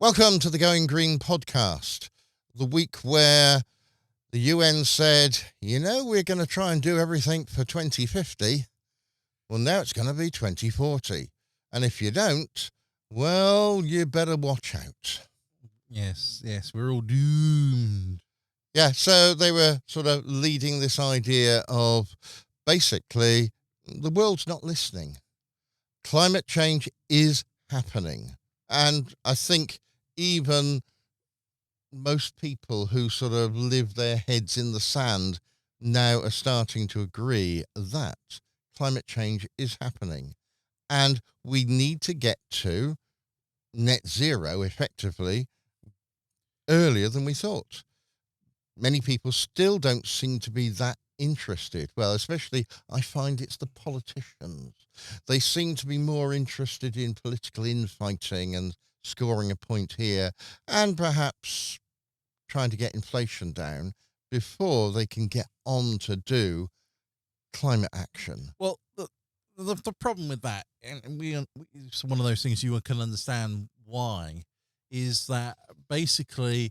Welcome to the Going Green podcast, the week where the UN said, we're going to try and do everything for 2050. Well, now it's going to be 2040. And if you don't, well, you better watch out. Yes, we're all doomed. Yeah, so they were sort of leading this idea of basically the world's not listening. Climate change is happening. And I think even most people who sort of live their heads in the sand now are starting to agree that climate change is happening. And we need to get to net zero effectively earlier than we thought. Many people still don't seem to be that interested. Well, especially I find it's the politicians. They seem to be more interested in political infighting and scoring a point here and perhaps trying to get inflation down before they can get on to do climate action. Well, the problem with that, and it's one of those things you can understand why, is that basically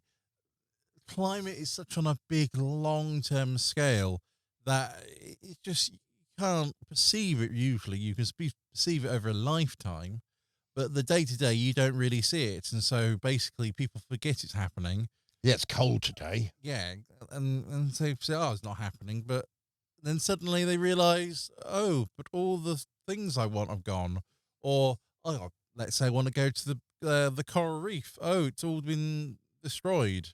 climate is such on a big long-term scale that it just, you can't perceive it usually. You can perceive it over a lifetime, but the day-to-day you don't really see it. And so basically people forget it's happening. Yeah, it's cold today. Yeah, and so say, oh, it's not happening, but then suddenly they realise, oh, but all the things I want have gone. Or, oh, let's say I want to go to the coral reef. Oh, it's all been destroyed.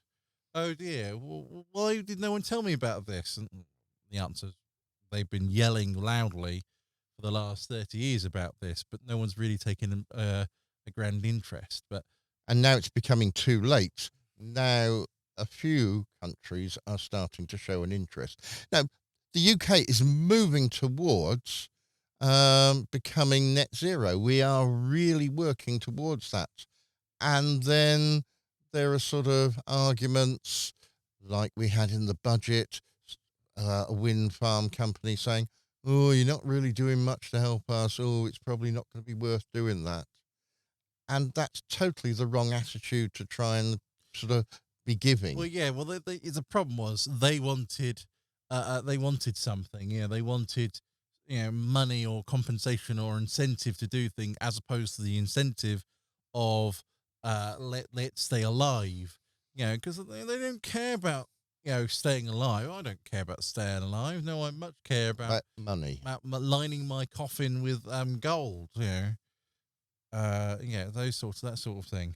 Oh dear, why did no one tell me about this? And the answer is they've been yelling loudly for the last 30 years about this, but no one's really taken a grand interest. And now it's becoming too late. Now a few countries are starting to show an interest. Now, the UK is moving towards becoming net zero. We are really working towards that. And then there are sort of arguments like we had in the budget, a wind farm company saying, oh, you're not really doing much to help us. Oh, it's probably not going to be worth doing that. And that's totally the wrong attitude to try and sort of be giving. Well, yeah. Well, the problem was they wanted something. Yeah, they wanted money or compensation or incentive to do things, as opposed to the incentive of let's stay alive. Because they don't care about staying alive. I don't care about staying alive. No, I much care about money, about lining my coffin with gold. That sort of thing.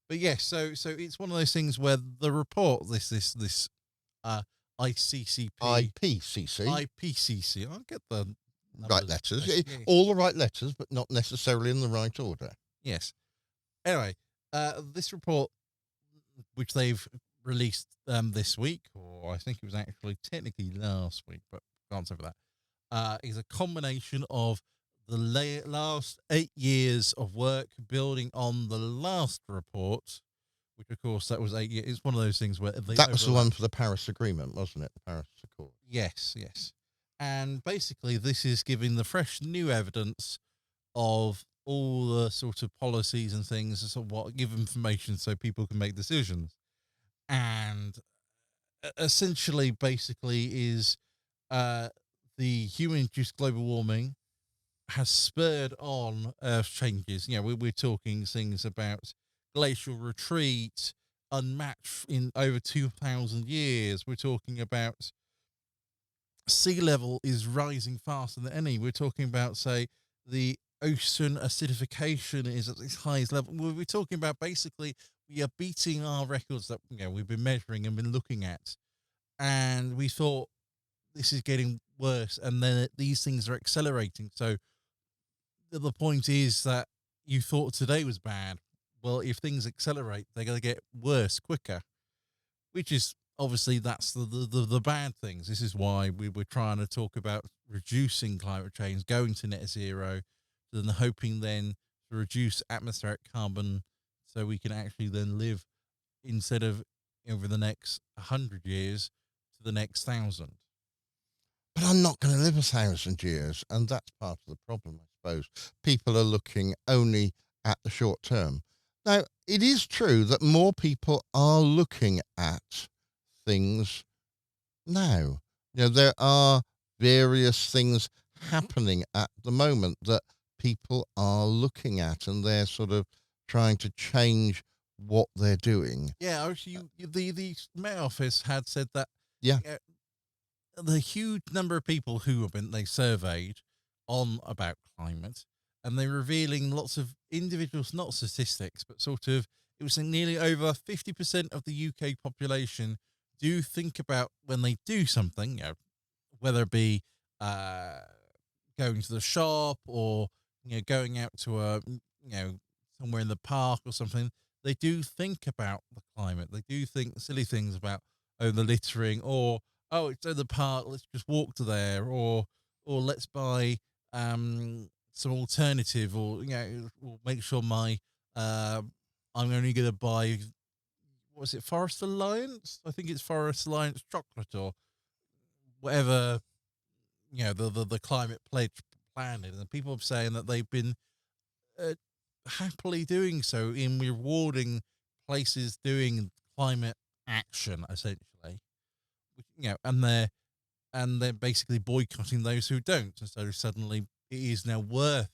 But yes, so it's one of those things where the report, this ICCP, IPCC, I'll get the right letters, all the right letters, but not necessarily in the right order. Yes. Anyway, this report, which they've released this week, or I think it was actually technically last week, but can't say for that, is a combination of the last 8 years of work building on the last report, which of course that was 8 years. It's one of those things where that was the one for the Paris Agreement, wasn't it? The Paris Accord. Yes. And basically this is giving the fresh new evidence of all the sort of policies and things, sort of what give information so people can make decisions. And essentially basically is the human-induced global warming has spurred on Earth changes. We're talking things about glacial retreat, unmatched in over 2,000 years. We're talking about sea level is rising faster than any. We're talking about, say, the ocean acidification is at its highest level. We're talking about basically we are beating our records that we've been measuring and been looking at. And we thought this is getting worse, and then these things are accelerating. So the point is that you thought today was bad. Well, if things accelerate, they're going to get worse quicker, which is obviously that's the bad things. This is why we were trying to talk about reducing climate change, going to net zero, and hoping then to reduce atmospheric carbon so we can actually then live instead of over the next 100 years to the next 1,000. But I'm not going to live 1,000 years, and that's part of the problem, I suppose. People are looking only at the short term. Now, it is true that more people are looking at things now. There are various things happening at the moment that people are looking at, and they're sort of trying to change what they're doing. Yeah, actually, the Met Office had said that Yeah, uh, the huge number of people who have been they surveyed on about climate, and they're revealing lots of individuals, not statistics, but sort of it was nearly over 50% of the UK population do think about when they do something, whether it be uh, going to the shop or going out to somewhere in the park or something. They do think about the climate. They do think silly things about the littering, or it's in the park, let's just walk to there, or let's buy some alternative, or make sure my uh I'm only going to buy, what was it, Forest Alliance? I think it's Forest Alliance chocolate or whatever, the climate pledge plan is. And people are saying that they've been uh, happily doing so in rewarding places doing climate action, essentially. And they're basically boycotting those who don't. And so suddenly it is now worth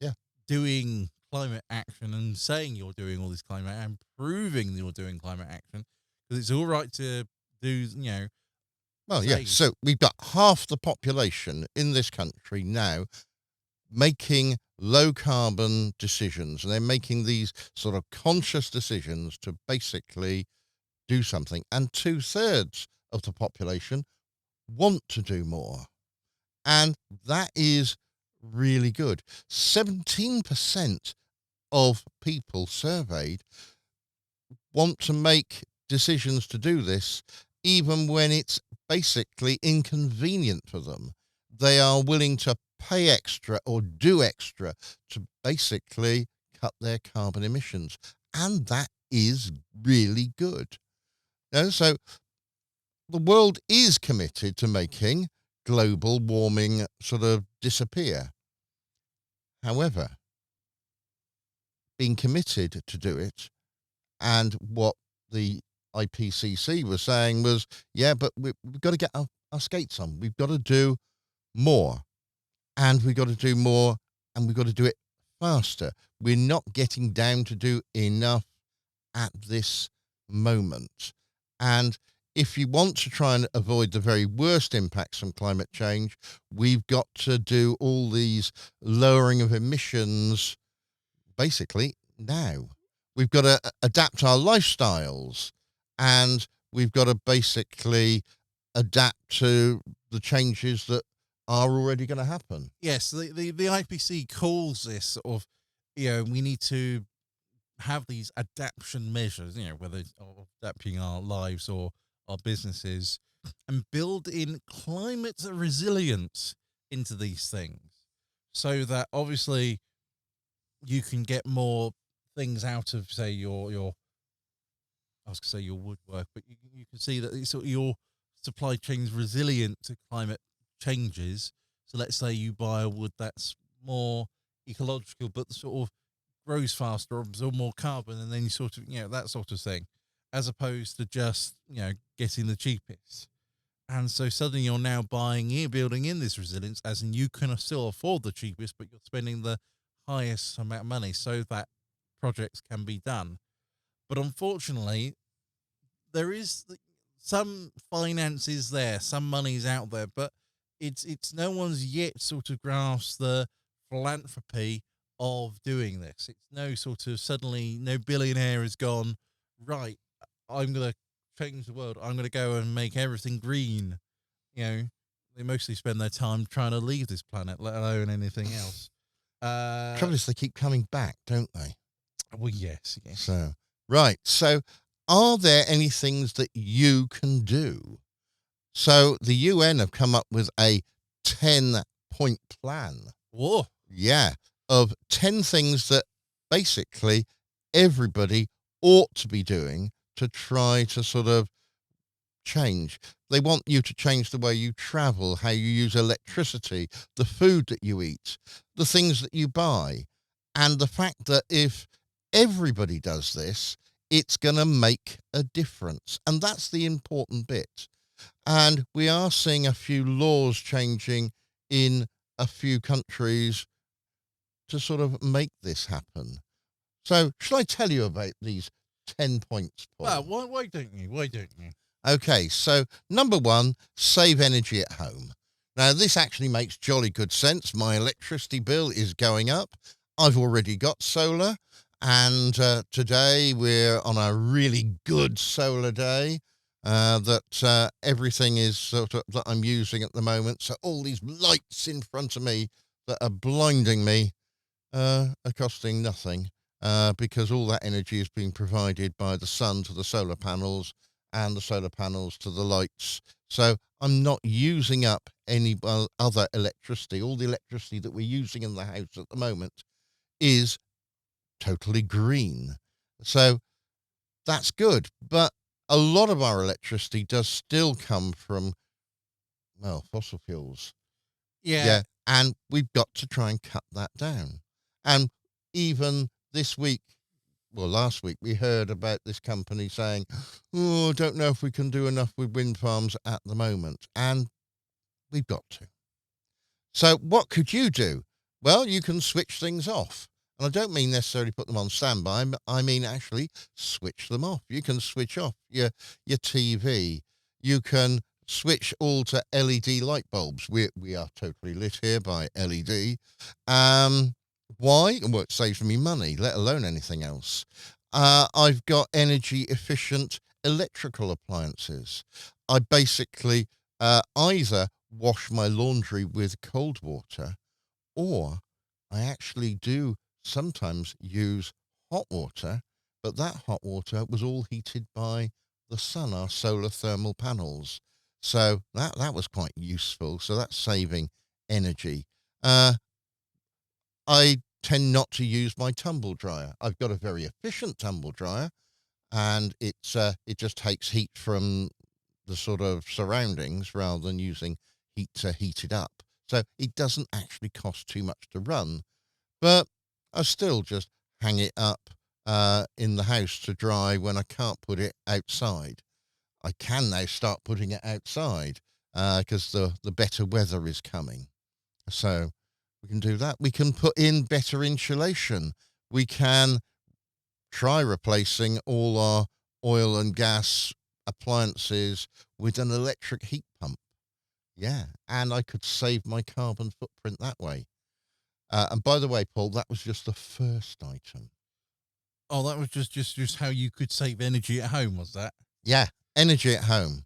yeah. doing climate action and saying you're doing all this climate and proving you're doing climate action, because it's all right to do, Well, yeah. say, So we've got half the population in this country now making low carbon decisions, and they're making these sort of conscious decisions to basically do something. And two-thirds of the population want to do more. And that is really good. 17% of people surveyed want to make decisions to do this, even when it's basically inconvenient for them. They are willing to pay extra or do extra to basically cut their carbon emissions. And that is really good. So the world is committed to making global warming sort of disappear. However, being committed to do it, and what the IPCC was saying was, yeah, but we've got to get our skates on. We've got to do more, and we've got to do more, and we've got to do it faster. We're not getting down to do enough at this moment. And if you want to try and avoid the very worst impacts from climate change, we've got to do all these lowering of emissions basically now. We've got to adapt our lifestyles, and we've got to basically adapt to the changes that are already going to happen. yes, the IPC calls this sort of, we need to have these adaptation measures, whether it's adapting our lives or our businesses, and build in climate resilience into these things, so that obviously you can get more things out of, say, your I was going to say your woodwork, but you can see that your supply chain's resilient to climate changes. So let's say you buy a wood that's more ecological, but sort of grows faster, absorb more carbon, and then you sort of, that sort of thing, as opposed to just, getting the cheapest. And so suddenly you're now building in this resilience, as in you can still afford the cheapest, but you're spending the highest amount of money so that projects can be done. But unfortunately, there is some finances there, some money's out there, but it's no one's yet sort of grasped the philanthropy of doing this. It's no sort of suddenly no billionaire has gone, right, I'm gonna change the world. I'm gonna go and make everything green. You know, they mostly spend their time trying to leave this planet, let alone anything else. Trouble is, they keep coming back, don't they? Well, yes. So, right. So, are there any things that you can do? So, the UN have come up with a 10-point plan. Whoa. Yeah. Of 10 things that basically everybody ought to be doing to try to sort of change. They want you to change the way you travel, how you use electricity, the food that you eat, the things that you buy. And the fact that if everybody does this, it's going to make a difference. And that's the important bit. And we are seeing a few laws changing in a few countries to sort of make this happen. So, shall I tell you about these 10 points, Well, Paul? why don't you? Why don't you? Okay, so number one, save energy at home. Now, this actually makes jolly good sense. My electricity bill is going up. I've already got solar, and today we're on a really good solar day. That everything is sort of that I'm using at the moment. So all these lights in front of me that are blinding me are costing nothing because all that energy is being provided by the sun to the solar panels and the solar panels to the lights. So I'm not using up any other electricity. All the electricity that we're using in the house at the moment is totally green. So that's good. But a lot of our electricity does still come from, well, fossil fuels. Yeah, Yeah. And we've got to try and cut that down. And even this week, well, last week, we heard about this company saying, oh, I don't know if we can do enough with wind farms at the moment. And we've got to. So what could you do? Well, you can switch things off. And I don't mean necessarily put them on standby. I mean actually switch them off. You can switch off your TV. You can switch all to LED light bulbs. We are totally lit here by LED. Why? Well, it saves me money, let alone anything else. I've got energy efficient electrical appliances. I basically either wash my laundry with cold water, or I actually do sometimes use hot water, but that hot water was all heated by the sun, our solar thermal panels. So that was quite useful. So that's saving energy. I tend not to use my tumble dryer. I've got a very efficient tumble dryer, and it just takes heat from the sort of surroundings rather than using heat to heat it up. So it doesn't actually cost too much to run, but I still just hang it up in the house to dry when I can't put it outside. I can now start putting it outside because the better weather is coming. So we can do that. We can put in better insulation. We can try replacing all our oil and gas appliances with an electric heat pump. Yeah, and I could save my carbon footprint that way. And by the way, Paul, that was just the first item. oh, that was just how you could save energy at home, was that? Yeah, energy at home.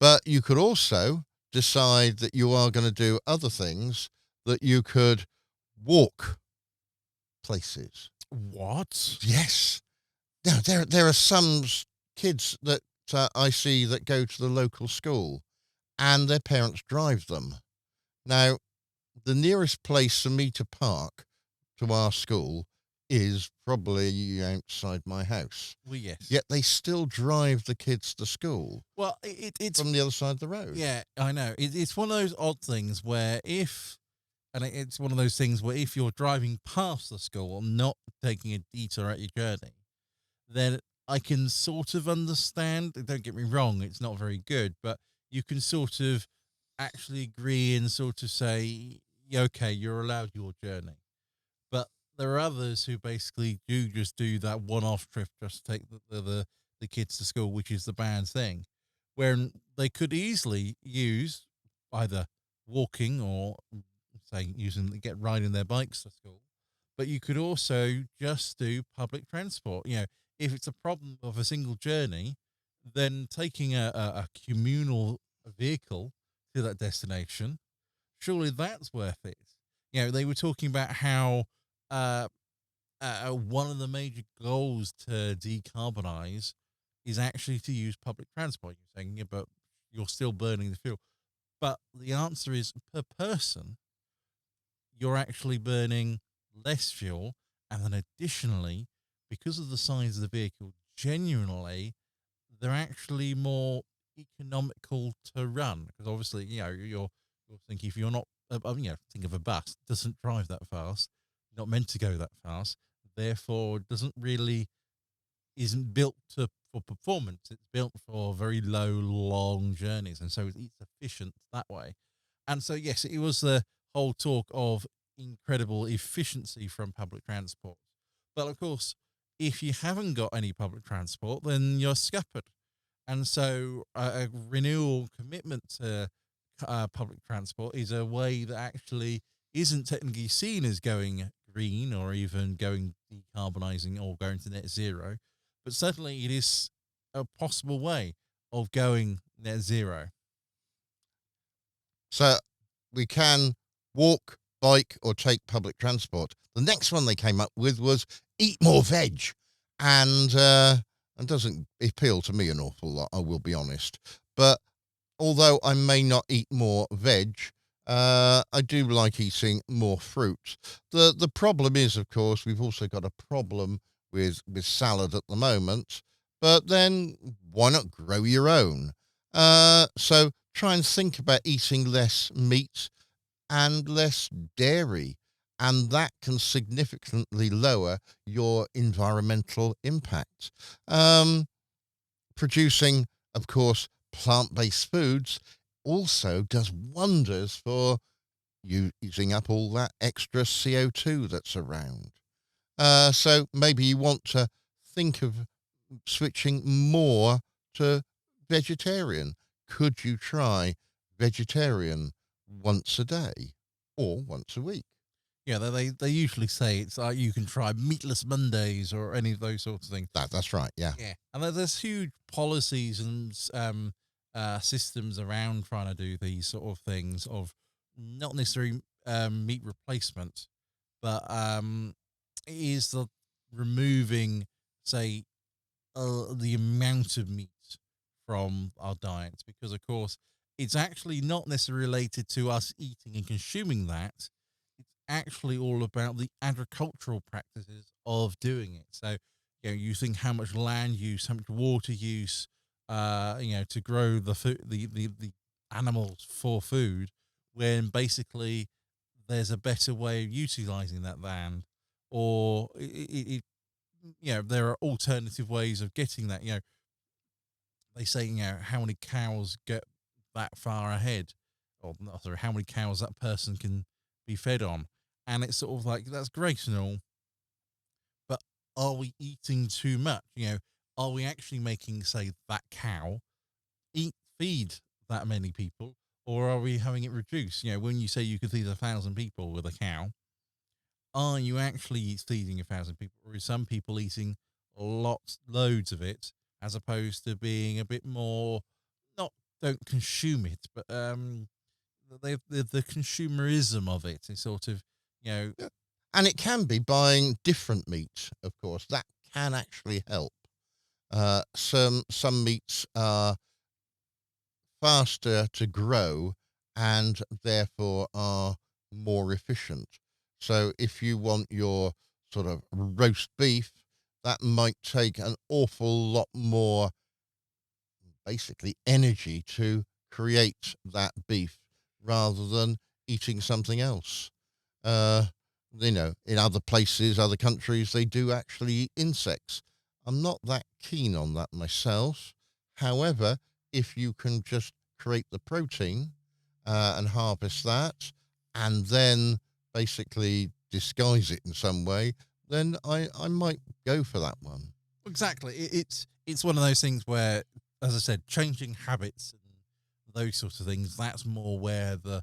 But you could also decide that you are going to do other things, that you could walk places. What? Yes. Now, there are some kids that I see that go to the local school and their parents drive them. Now, the nearest place for me to park to our school is probably outside my house. Well, yes. Yet they still drive the kids to school Well, it's from the other side of the road. yeah, I know. It's one of those odd things where it's one of those things where if you're driving past the school, not taking a detour at your journey, then I can sort of understand. Don't get me wrong, it's not very good, but you can sort of actually agree and sort of say, yeah, okay, you're allowed your journey. But there are others who basically do just do that one-off trip just to take the kids to school, which is the bad thing, where they could easily use either walking or say get riding their bikes to school, but you could also just do public transport. If it's a problem of a single journey, then taking a communal vehicle to that destination, surely that's worth it. They were talking about how uh, one of the major goals to decarbonize is actually to use public transport. You're saying, yeah, but you're still burning the fuel. But the answer is per person, you're actually burning less fuel. And then additionally, because of the size of the vehicle, genuinely, they're actually more economical to run. Because obviously, you're thinking if you're not, think of a bus, doesn't drive that fast, not meant to go that fast. therefore doesn't really isn't built for performance. It's built for very low, long journeys, and so it's efficient that way. And so, yes, it was the whole talk of incredible efficiency from public transport. But of course, if you haven't got any public transport, then you're scuppered. And so, a renewal commitment to public transport is a way that actually isn't technically seen as going green or even going decarbonising or going to net zero, but certainly it is a possible way of going net zero. So we can walk, bike, or take public transport. The next one they came up with was eat more veg. And it doesn't appeal to me an awful lot, I will be honest. But although I may not eat more veg, I do like eating more fruit. The problem is, of course, we've also got a problem with salad at the moment. But then why not grow your own? So try and think about eating less meat and less dairy, and that can significantly lower your environmental impact. Um, Producing, of course, plant-based foods also does wonders for you using up all that extra CO2 that's around. So maybe you want to think of switching more to vegetarian. Could you try vegetarian once a day or once a week? Yeah, they usually say it's like you can try meatless Mondays or any of those sorts of things. That's right. Yeah. Yeah, and there's huge policies and systems around trying to do these sort of things of not necessarily meat replacement, but it is the removing, say, the amount of meat from our diets, because of course it's actually not necessarily related to us eating and consuming that. It's actually all about the agricultural practices of doing it. So, you think how much land use, how much water use, to grow the food, the animals for food, when basically there's a better way of utilizing that land, or there are alternative ways of getting that. They say, how many cows get that far ahead, or no, sorry, how many cows that person can be fed on. And it's sort of like, that's great and all, but are we eating too much? Are we actually making, say, that cow feed that many people, or are we having it reduced? When you say you could feed 1,000 people with a cow, are you actually feeding 1,000 people, or is some people eating loads of it, as opposed to being a bit more, not don't consume it, but the consumerism of it is sort of, Yeah. And it can be buying different meat, of course. That can actually help. Some meats are faster to grow and therefore are more efficient. So if you want your sort of roast beef, that might take an awful lot more basically energy to create that beef rather than eating something else. Uh, in other places, other countries, they do actually eat insects. I'm not that keen on that myself. However, if you can just create the protein and harvest that and then basically disguise it in some way, then I might go for that one. exactly. It's one of those things where, as I said, changing habits and those sorts of things. That's more where the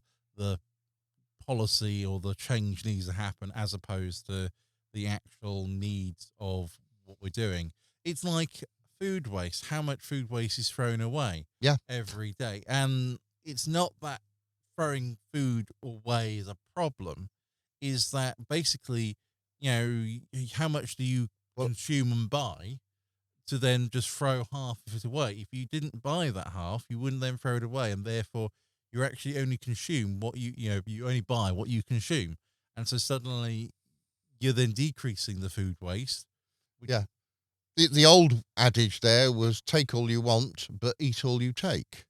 policy or the change needs to happen, as opposed to the actual needs of what we're doing. It's like food waste. How much food waste is thrown away Yeah. every day? And it's not that throwing food away is a problem, is that basically, how much do you Well, consume and buy to then just throw half of it away? If you didn't buy that half, you wouldn't then throw it away, and therefore you actually only consume what you only buy what you consume, and so suddenly you're then decreasing the food waste. Which, yeah. The old adage there was take all you want, but eat all you take.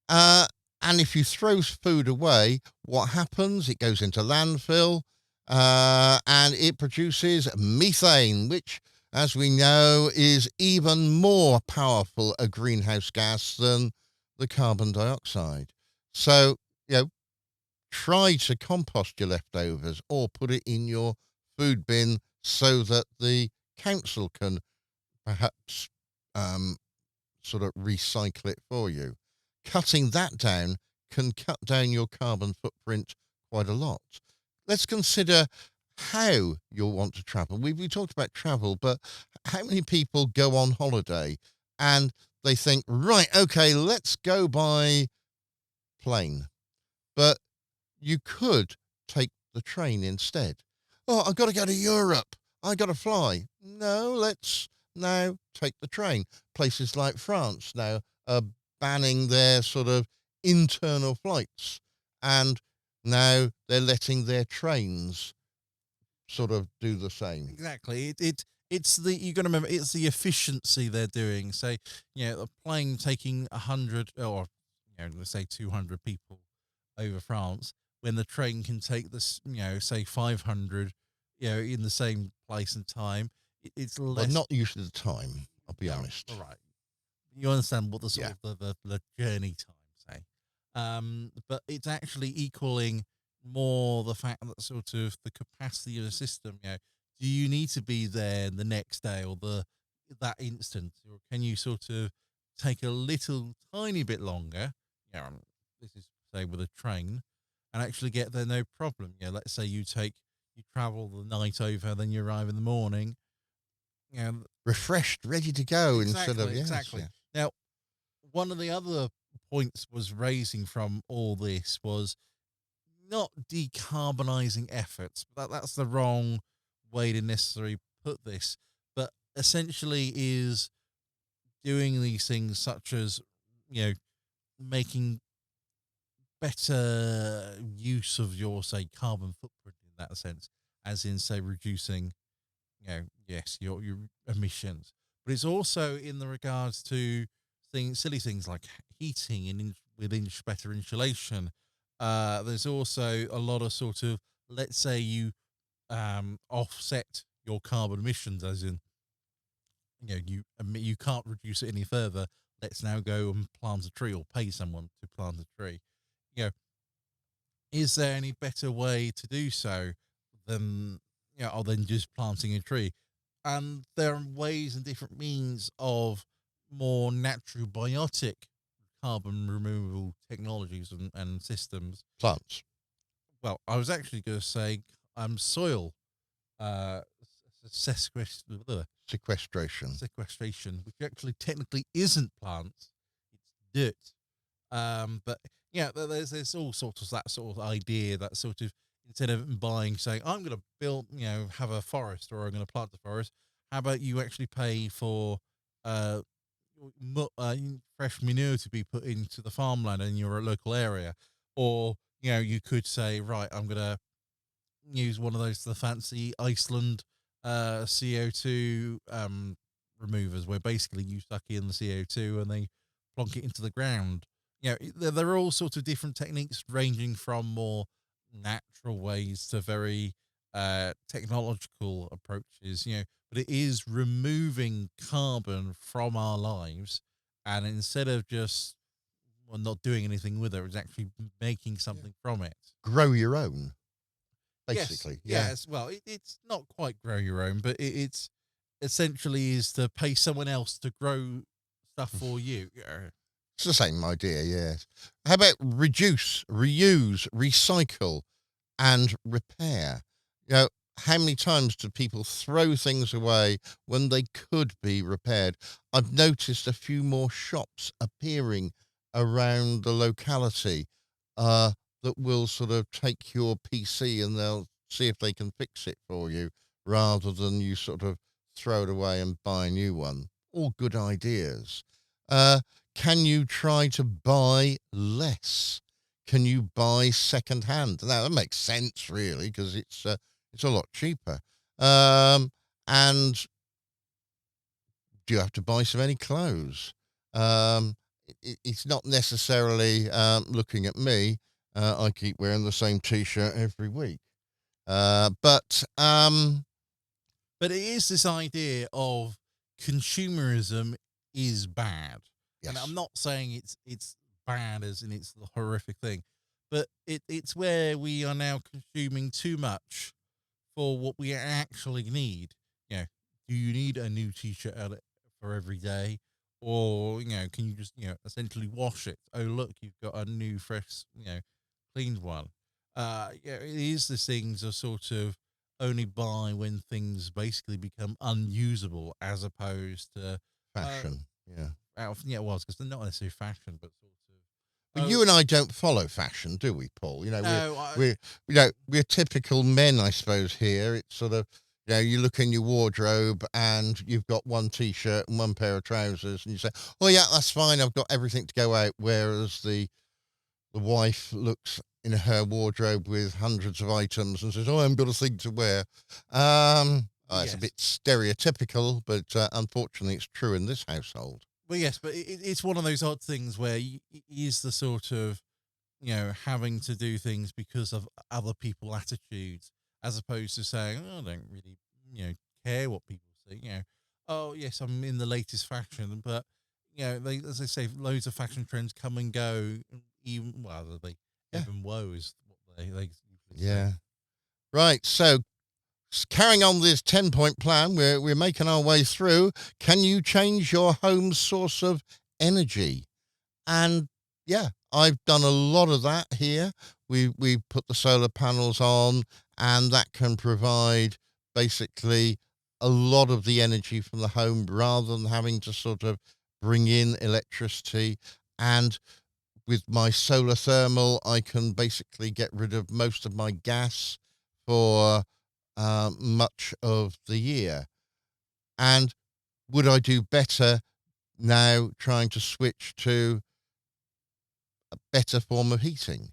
Uh, and if you throw food away, what happens? It goes into landfill. and it produces methane, which, as we know, is even more powerful a greenhouse gas than the carbon dioxide. So, you know, try to compost your leftovers or put it in your food bin so that the council can perhaps um, sort of recycle it for you. Cutting that down can cut down your carbon footprint quite a lot. Let's consider how you'll want to travel. We talked about travel, but how many people go on holiday and they think, right, okay, let's go by plane, but you could take the train instead. Oh, I've got to go to Europe. I got to fly. No, let's now take the train. Places like France now are banning their sort of internal flights, and now they're letting their trains sort of do the same. Exactly. It's the you got to remember it's the efficiency they're doing. So a plane taking 100 or let's say 200 people over France, when the train can take this say 500 in the same place and time. It's Well, less. not usually the time, I'll be Yeah, honest. all right. You understand what the sort Yeah. of the journey time say. But it's actually equaling more the fact that sort of the capacity of the system. Do you need to be there the next day or that instant, or can you sort of take a little tiny bit longer? This is say with a train, and actually get there no problem. Let's say you travel the night over, then you arrive in the morning. Yeah, Refreshed, ready to go instead of, exactly, yes, exactly. yeah. Now, one of the other points was raising from all this was not decarbonizing efforts. That's the wrong way to necessarily put this, but essentially is doing these things such as you know making better use of your say carbon footprint in that sense, as in say reducing yes, your emissions, but it's also in the regards to silly things like heating and with better insulation. There's also a lot of sort of, let's say you offset your carbon emissions, as in you can't reduce it any further. Let's now go and plant a tree or pay someone to plant a tree. You know, is there any better way to do so than or than just planting a tree? And there are ways and different means of more natural biotic carbon removal technologies and systems. Plants. Well, I was actually going to say soil uh Sequestration. sequestration, which actually technically isn't plants, it's dirt. But there's all sorts of that sort of idea that sort of instead of buying, saying I'm going to build, have a forest or I'm going to plant the forest. How about you actually pay for uh, fresh manure to be put into the farmland in your local area, or you could say, right, I'm going to use one of the fancy Iceland CO2 removers, where basically you suck in the CO2 and they plonk it into the ground. There are all sorts of different techniques, ranging from more natural ways to very technological approaches. But it is removing carbon from our lives, and instead of just not doing anything with it, it's actually making Yeah. something from it. Grow your own, Yes, basically. Yeah. yes. Well, it's not quite grow your own, but it's essentially is to pay someone else to grow stuff for you. Yeah. It's the same idea, yes. How about reduce, reuse, recycle, and repair? You know, how many times do people throw things away when they could be repaired? I've noticed a few more shops appearing around the locality uh, that will sort of take your PC and they'll see if they can fix it for you rather than you sort of throw it away and buy a new one. All good ideas. Uh, can you try to buy less? Can you buy second hand? Now that makes sense, really, because it's a lot cheaper. And do you have to buy so many clothes? It's not necessarily looking at me. I keep wearing the same T-shirt every week. But But it is this idea of consumerism is bad. And I'm yes, not saying it's bad as in it's the horrific thing, but it's where we are now consuming too much for what we actually need. You know, do you need a new t-shirt for every day? Or, can you just, essentially wash it? Oh, look, you've got a new, fresh, cleaned one. Yeah, it is the things are sort of only buy when things basically become unusable as opposed to, uh, fashion. Yeah. yeah, it was because they're not necessarily fashion, but sort But of, oh, you and I don't follow fashion, do we, Paul? no, We're typical men, I suppose. Here, it's sort of, you look in your wardrobe and you've got one t-shirt and one pair of trousers, and you say, "Oh yeah, that's fine. I've got everything to go out." Whereas the wife looks in her wardrobe with hundreds of items and says, "Oh, I haven't got a thing to wear." It's a yes. bit stereotypical, but unfortunately, it's true in this household. Well, yes, but it's one of those odd things where it is the sort of, having to do things because of other people attitudes, as opposed to saying, oh, I don't really, care what people say. Oh, yes, I'm in the latest fashion, but, they, as they say, loads of fashion trends come and go. Even, well, they Yeah. ebb and woe is what they usually say. Yeah. Right. So carrying on this 10-point plan, we're making our way through. Can you change your home's source of energy? And yeah, I've done a lot of that here. We put the solar panels on, and that can provide basically a lot of the energy from the home rather than having to sort of bring in electricity. And with my solar thermal, I can basically get rid of most of my gas for much of the year. And would I do better now trying to switch to a better form of heating?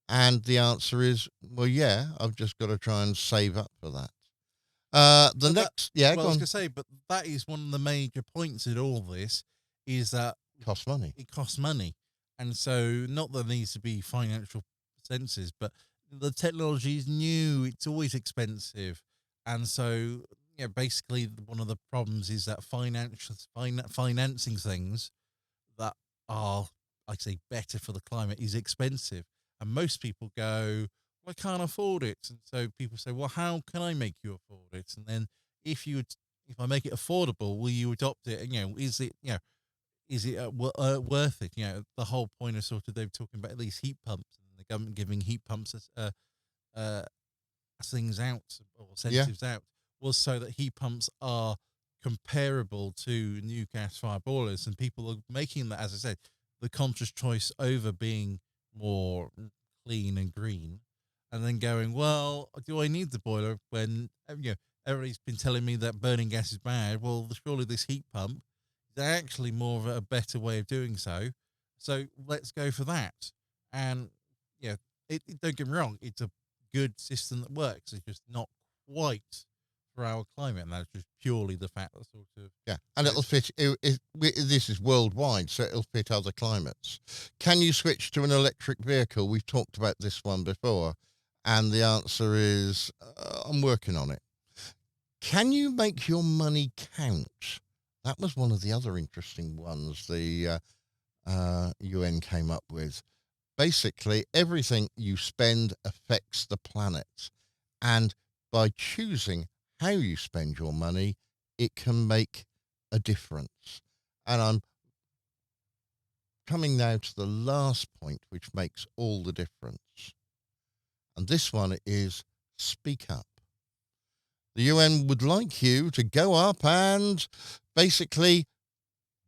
And the answer is, well, yeah, I've just got to try and save up for that. The But that, next, yeah, well, I go was on, going to say, but that is one of the major points in all this is that costs money. it costs money. And so, not that there needs to be financial senses, but the technology is new, it's always expensive. And so, basically, one of the problems is that financing things that are, I say, better for the climate is expensive. And most people go, well, I can't afford it. And so people say, well, how can I make you afford it? And then if you, if I make it affordable, will you adopt it? And, is it, is it worth it? The whole point of sort of they were talking about these heat pumps and the government giving heat pumps uh, things out or Yeah, incentives out was so that heat pumps are comparable to new gas fire boilers, and people are making that, as I said, the conscious choice over being more clean and green, and then going, well, do I need the boiler when everybody's been telling me that burning gas is bad? Well, surely this heat pump is actually more of a better way of doing so. So let's go for that. And yeah, don't get me wrong, it's a good system that works. It's just not quite for our climate, and that's just purely the fact that sort of yeah, and it'll fit. This is worldwide, so it'll fit other climates. Can you switch to an electric vehicle? We've talked about this one before, and the answer is, I'm working on it. Can you make your money count? That was one of the other interesting ones the UN came up with. Basically, everything you spend affects the planet. And by choosing how you spend your money, it can make a difference. And I'm coming now to the last point, which makes all the difference. And this one is speak up. The UN would like you to go up and basically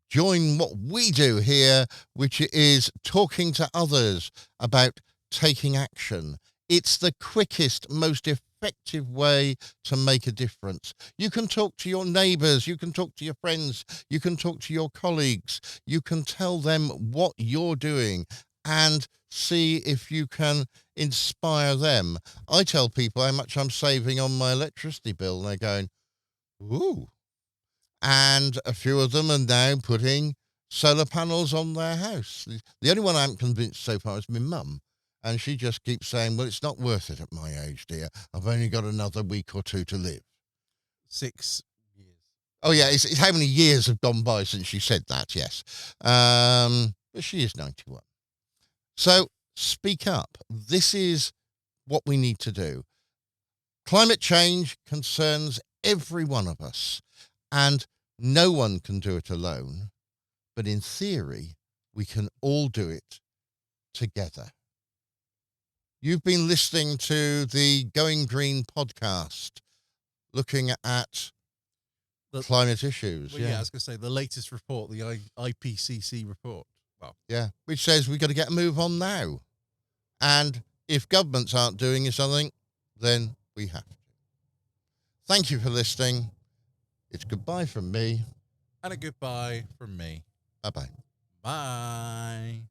join what we do here, which is talking to others about taking action. It's the quickest, most effective way to make a difference. You can talk to your neighbors, you can talk to your friends, you can talk to your colleagues, you can tell them what you're doing and see if you can inspire them. I tell people how much I'm saving on my electricity bill, and they're going, ooh, and a few of them are now putting solar panels on their house. The only one I haven't convinced so far is my mum. And she just keeps saying, well, it's not worth it at my age, dear. I've only got another week or two to live. 6 years. Oh, yeah. It's how many years have gone by since she said that, yes. But she is 91. So speak up. This is what we need to do. Climate change concerns every one of us, and no one can do it alone. But in theory, we can all do it together. You've been listening to the Going Green podcast, looking at climate issues. Well, yeah, I was going to say the latest report, the IPCC report. Well, yeah, which says we've got to get a move on now. And if governments aren't doing something, then we have to. Thank you for listening. It's goodbye from me. And a goodbye from me. Bye-bye. Bye.